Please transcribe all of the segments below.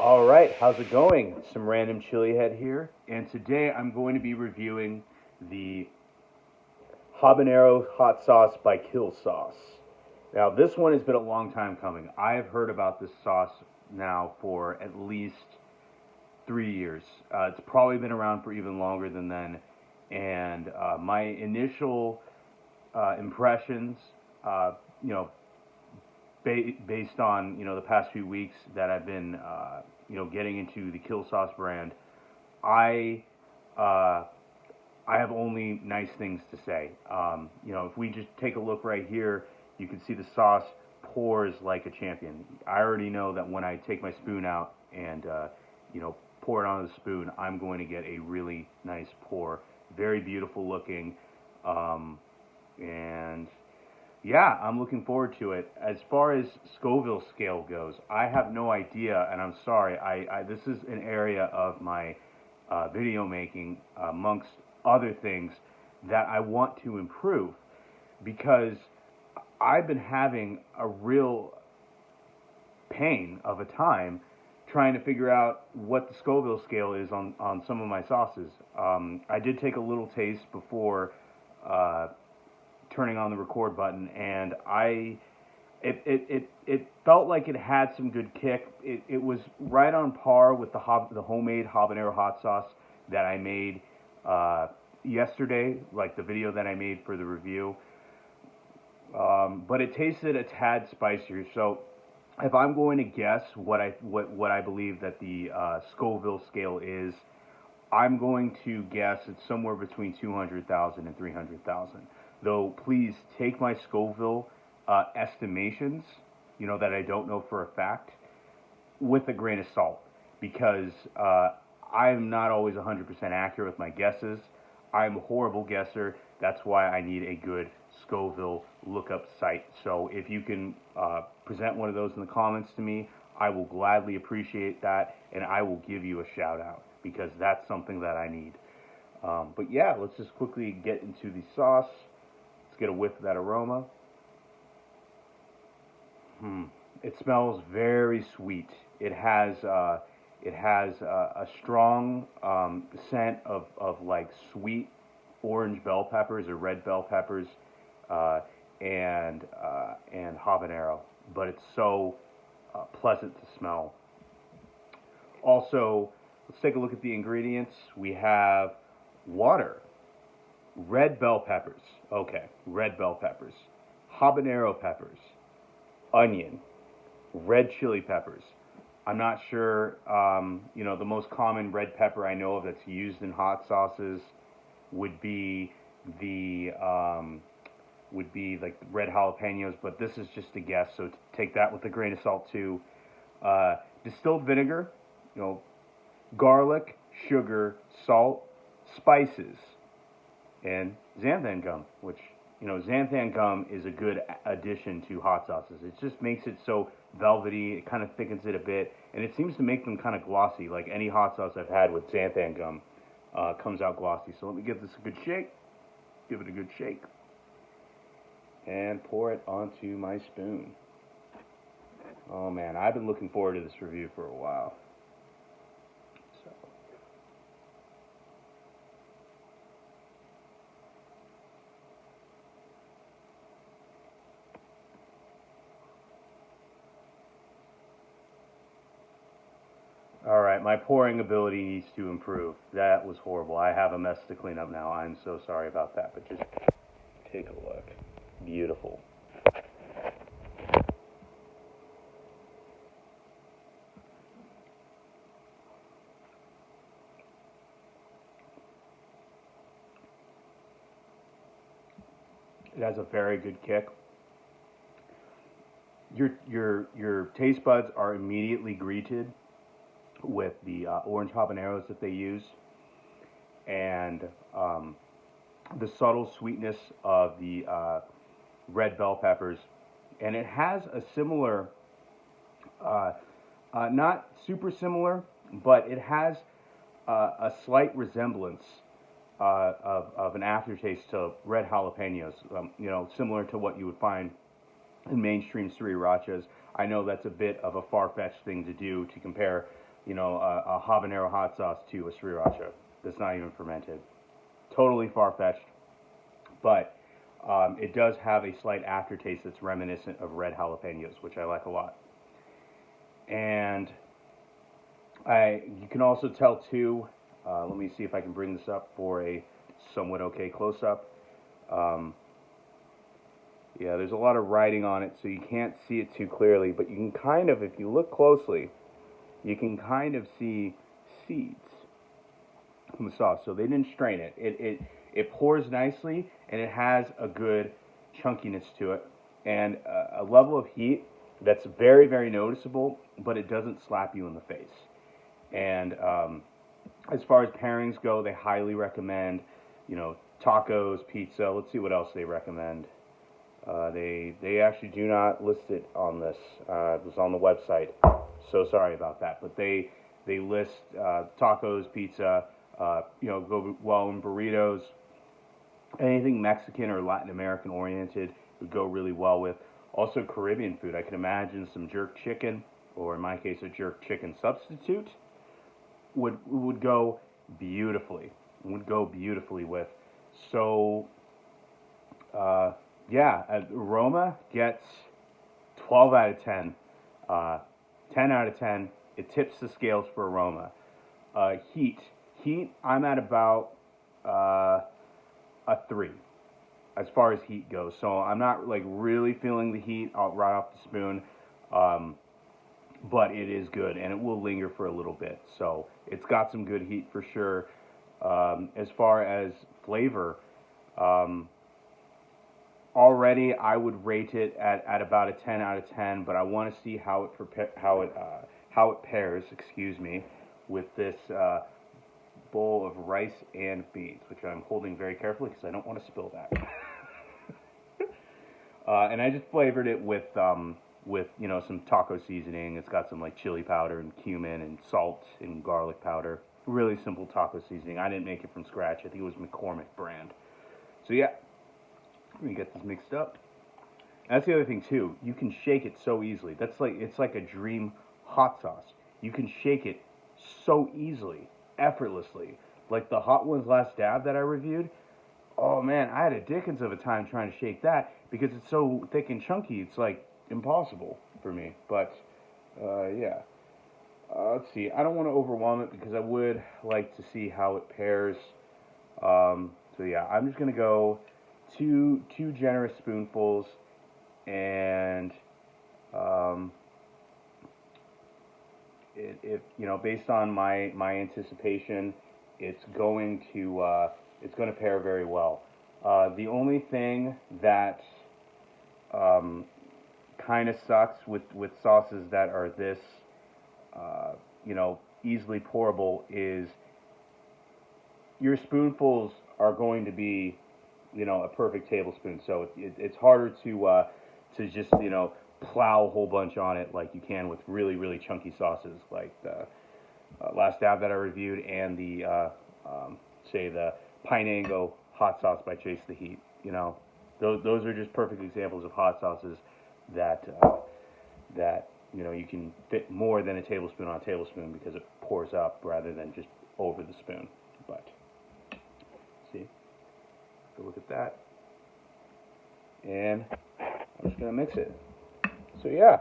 All right, how's it going? Some random chili head here, and today I'm going to be reviewing the habanero hot sauce by Kill Sauce. Now, this one has been a long time coming. I've heard about this sauce now for at least 3 years. It's probably been around for even longer than then, and my initial impressions, uh, you know, based on the past few weeks that I've been getting into the Kill Sauce brand, I uh, I have only nice things to say. If we just take a look right here, you can see the sauce pours like a champion. I already know that when I take my spoon out and pour it onto the spoon, I'm going to get a really nice pour. Very beautiful looking, and yeah, I'm looking forward to it. As far as Scoville scale goes, I have no idea, and I'm sorry. This is an area of my video making, amongst other things, that I want to improve because I've been having a real pain of a time trying to figure out what the Scoville scale is on some of my sauces. I did take a little taste before turning on the record button, and it felt like it had some good kick. It was right on par with the homemade habanero hot sauce that I made yesterday, like the video that I made for the review. But it tasted a tad spicier. So if I'm going to guess what I believe that the Scoville scale is, I'm going to guess it's somewhere between 200,000 and 300,000. Though please take my Scoville estimations, that I don't know for a fact, with a grain of salt, because I'm not always 100% accurate with my guesses. I'm a horrible guesser. That's why I need a good Scoville lookup site. So if you can present one of those in the comments to me, I will gladly appreciate that, and I will give you a shout out because that's something that I need. But yeah, let's just quickly get into the sauce. Let's get a whiff of that aroma. It smells very sweet. It has a strong scent of like sweet orange bell peppers or red bell peppers, uh, and habanero. But it's so pleasant to smell. Also, let's take a look at the ingredients. We have water, red bell peppers. Okay, red bell peppers, habanero peppers, onion, red chili peppers. I'm not sure. The most common red pepper I know of that's used in hot sauces would be the would be like red jalapenos, but this is just a guess, so take that with a grain of salt too. Distilled vinegar, you know, garlic, sugar, salt, spices, and xanthan gum, which xanthan gum is a good addition to hot sauces. It just makes it so velvety. It kind of thickens it a bit, and it seems to make them kind of glossy. Like any hot sauce I've had with xanthan gum comes out glossy. So let me give this a good shake. Give it a good shake, and pour it onto my spoon. Oh man, I've been looking forward to this review for a while. So. All right, my pouring ability needs to improve. That was horrible. I have a mess to clean up now. I'm so sorry about that, but just take a look. Beautiful. It has a very good kick. Your taste buds are immediately greeted with the orange habaneros that they use, and the subtle sweetness of the red bell peppers, and it has a similar, uh, not super similar, but it has a slight resemblance of an aftertaste to red jalapenos. Similar to what you would find in mainstream srirachas. I know that's a bit of a far-fetched thing to do to compare a habanero hot sauce to a sriracha that's not even fermented. Totally far-fetched, but it does have a slight aftertaste that's reminiscent of red jalapenos, which I like a lot. And you can also tell too. Let me see if I can bring this up for a somewhat okay close-up. Yeah, there's a lot of writing on it, so you can't see it too clearly, but you can kind of, if you look closely, you can kind of see seeds from the sauce. So they didn't strain it. It pours nicely, and it has a good chunkiness to it, and a level of heat that's very, very noticeable, but it doesn't slap you in the face. And as far as pairings go, they highly recommend, tacos, pizza. Let's see what else they recommend. They actually do not list it on this. It was on the website, so sorry about that. But they list tacos, pizza, go well in burritos. Anything Mexican or Latin American oriented would go really well with. Also Caribbean food. I can imagine some jerk chicken, or in my case, a jerk chicken substitute, would go beautifully. Would go beautifully with. So. Yeah, aroma gets 12 out of 10. 10 out of 10. It tips the scales for aroma. Heat, I'm at about a 3 as far as heat goes. So I'm not like really feeling the heat right off the spoon, but it is good, and it will linger for a little bit. So it's got some good heat for sure. As far as flavor, already, I would rate it at about a 10 out of 10, but I want to see how it pairs, with this bowl of rice and beans, which I'm holding very carefully because I don't want to spill that. And I just flavored it with some taco seasoning. It's got some like chili powder and cumin and salt and garlic powder. Really simple taco seasoning. I didn't make it from scratch. I think it was McCormick brand. So yeah. Let me get this mixed up. That's the other thing too. You can shake it so easily. It's like a dream hot sauce. You can shake it so easily, effortlessly. Like the Hot Ones Last Dab that I reviewed. Oh man, I had a dickens of a time trying to shake that because it's so thick and chunky. It's like impossible for me. But yeah. Let's see. I don't want to overwhelm it because I would like to see how it pairs. So yeah, I'm just gonna go two generous spoonfuls, and based on my anticipation, it's going to pair very well. The only thing that kind of sucks with sauces that are this easily pourable is your spoonfuls are going to be a perfect tablespoon. So it's harder to just plow a whole bunch on it like you can with really, really chunky sauces like the Last Dab that I reviewed, and the say the Pinango hot sauce by Chase the Heat. Those are just perfect examples of hot sauces that you can fit more than a tablespoon on a tablespoon because it pours up rather than just over the spoon. But see. Look at that, and I'm just gonna mix it. So yeah,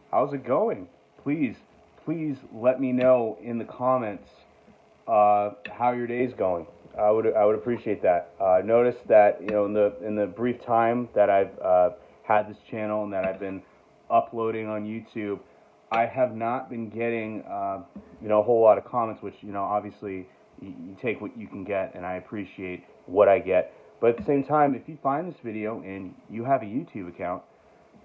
how's it going? Please let me know in the comments how your day's going. I would appreciate that. Notice that in the brief time that I've had this channel and that I've been uploading on YouTube, I have not been getting a whole lot of comments, which obviously you take what you can get, and I appreciate what I get. But at the same time, if you find this video and you have a YouTube account,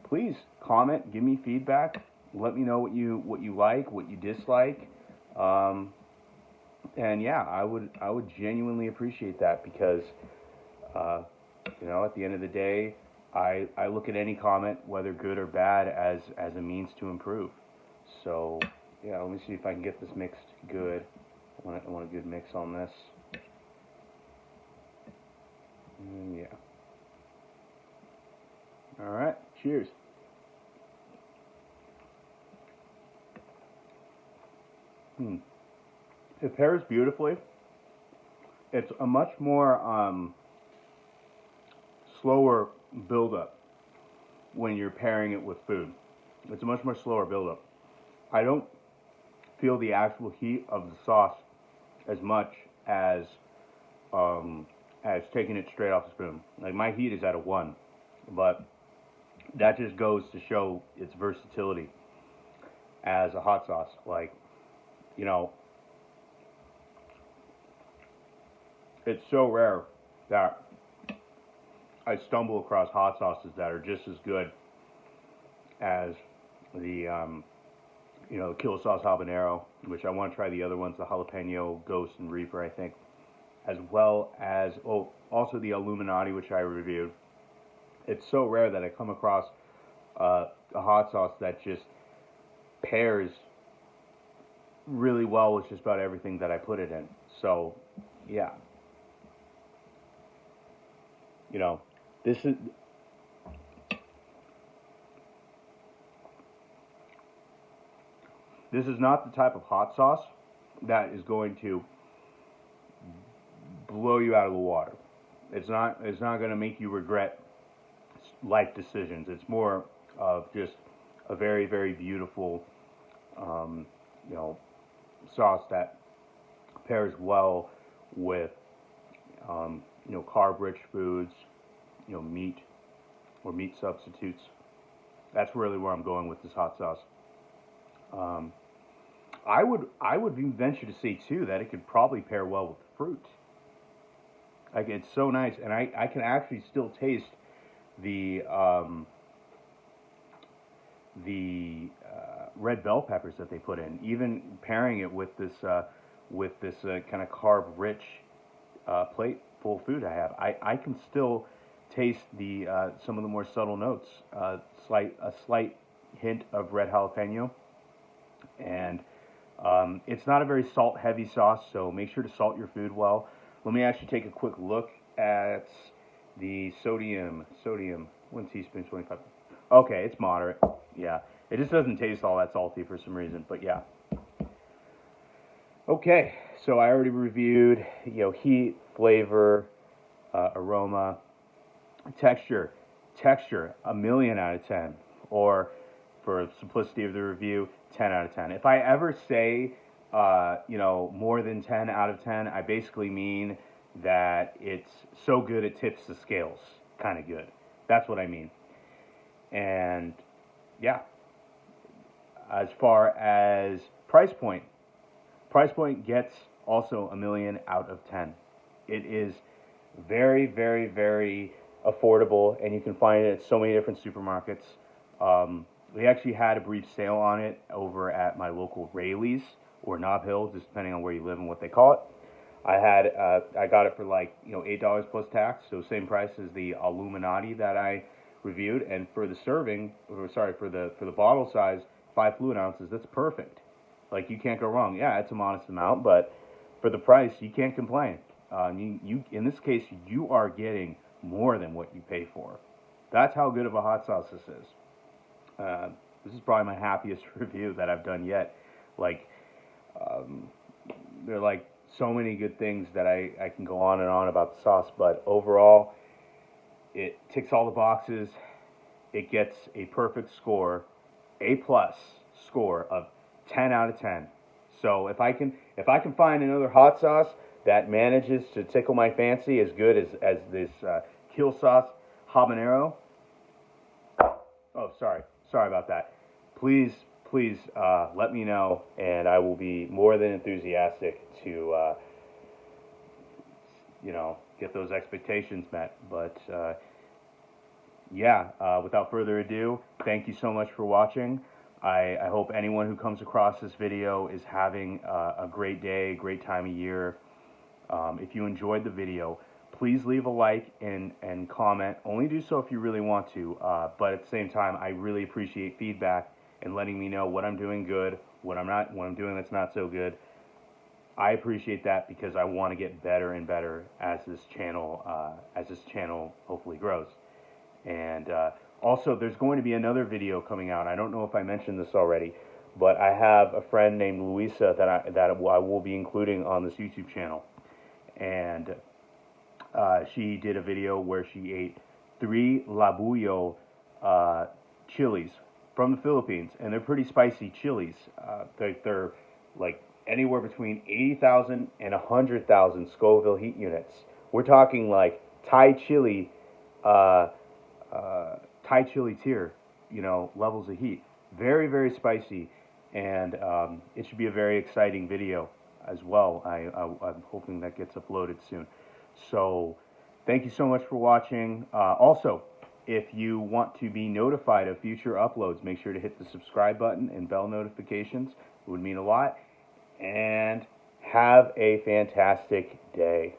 please comment, give me feedback, let me know what you like, what you dislike, and yeah, I would genuinely appreciate that because at the end of the day, I look at any comment, whether good or bad, as a means to improve. So yeah, let me see if I can get this mixed good. I want a good mix on this. Yeah. All right. Cheers. Hmm. It pairs beautifully. It's a much more slower buildup when you're pairing it with food. It's a much more slower buildup. I don't feel the actual heat of the sauce as much as um, as taking it straight off the spoon. Like my heat is at a 1, but that just goes to show its versatility as a hot sauce. Like, you know, it's so rare that I stumble across hot sauces that are just as good as the the Kill Sauce Habanero, which I want to try the other ones, the jalapeno, ghost, and reaper, I think, as well as also the Illuminati, which I reviewed. It's so rare that I come across a hot sauce that just pairs really well with just about everything that I put it in. So, yeah, you know, this is this is not the type of hot sauce that is going to blow you out of the water. It's not going to make you regret life decisions. It's more of just a very, very beautiful, um, you know, sauce that pairs well with, carb-rich foods, meat or meat substitutes. That's really where I'm going with this hot sauce. Um, I would venture to say too that it could probably pair well with fruit. Like it's so nice, and I can actually still taste the red bell peppers that they put in. Even pairing it with this kind of carb rich plate full of food I have, I can still taste the some of the more subtle notes. A slight hint of red jalapeno, and it's not a very salt heavy sauce, so make sure to salt your food well. Let me actually take a quick look at the sodium. Sodium, 1 teaspoon, 25. Okay, it's moderate. Yeah, it just doesn't taste all that salty for some reason, but yeah. Okay, so I already reviewed, heat, flavor, aroma, texture. Texture, 1,000,000 out of 10, or for simplicity of the review, 10 out of 10. If I ever say, more than 10 out of 10, I basically mean that it's so good it tips the scales. Kind of good. That's what I mean. And yeah, as far as price point gets also 1,000,000 out of 10. It is very, very, very affordable, and you can find it at so many different supermarkets. We actually had a brief sale on it over at my local Rayleigh's or Nob Hill, just depending on where you live and what they call it. I got it for like $8 plus tax, so same price as the Illuminati that I reviewed. And for the for the bottle size, 5 fluid ounces, that's perfect. Like you can't go wrong. Yeah, it's a modest amount, but for the price, you can't complain. You in this case, you are getting more than what you pay for. That's how good of a hot sauce this is. This is probably my happiest review that I've done yet. Like, there are like so many good things that I can go on and on about the sauce, but overall, it ticks all the boxes. It gets a perfect score, A plus score of 10 out of 10. So if I can find another hot sauce that manages to tickle my fancy as good as this Kill Sauce Habanero. Oh, sorry about that. Please let me know, and I will be more than enthusiastic to get those expectations met. But without further ado, thank you so much for watching. I hope anyone who comes across this video is having a great day, great time of year. If you enjoyed the video, please leave a like and comment. Only do so if you really want to, but at the same time, I really appreciate feedback and letting me know what I'm doing good, what I'm doing that's not so good. I appreciate that because I want to get better and better as this channel hopefully grows. And also, there's going to be another video coming out. I don't know if I mentioned this already, but I have a friend named Luisa that I will be including on this YouTube channel, and she did a video where she ate 3 labuyo chilies from the Philippines, and they're pretty spicy chilies. They're like anywhere between 80,000 and 100,000 Scoville heat units. We're talking like uh, Thai chili tier, levels of heat. Very, very spicy, and it should be a very exciting video as well. I'm hoping that gets uploaded soon. So, thank you so much for watching. Also, if you want to be notified of future uploads, make sure to hit the subscribe button and bell notifications. It would mean a lot. And have a fantastic day.